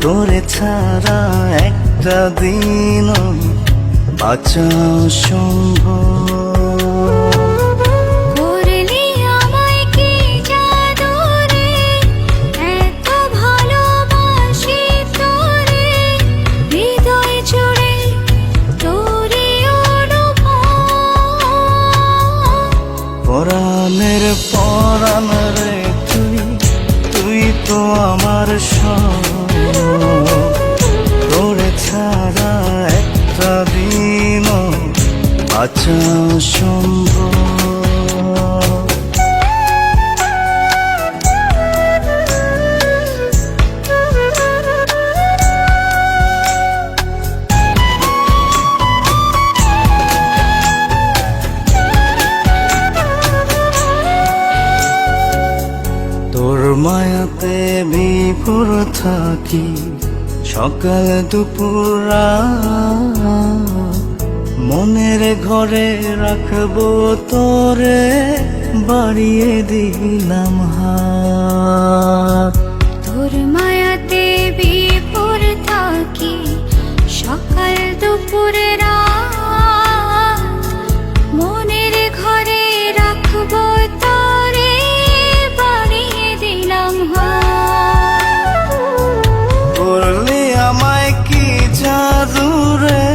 তোরে ছাড়া একটা দিনও বাঁচা সম্ভব। করলি আমায় কি জাদু রে, এত ভালোবাসি তোরে, হৃদয় জুড়ে তোরই অনুভব। পরাণের পরাণ রে তুই, তুই তো আমার সব। তোরে ছাড়া একটা দিনও বাঁচা সম্ভব। তোর মায়াতে বিভোর থাকি সকাল দুপুর রাত, মনের ঘরে রাখবো তোরে, বাড়িয়ে দিলাম হাত। তোর মায়াতে বিভোর থাকি সকাল দুপুরে রাত, মনের ঘরে রাখবো তোরে, বাড়িয়ে দিলাম হাত। করলি আমায় কি জাদু রে,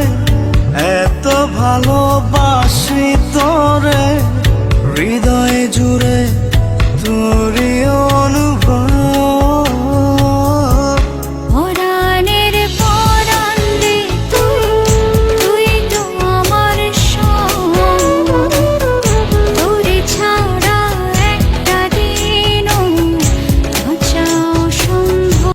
এত ভালোবাসি তোরে, হৃদয়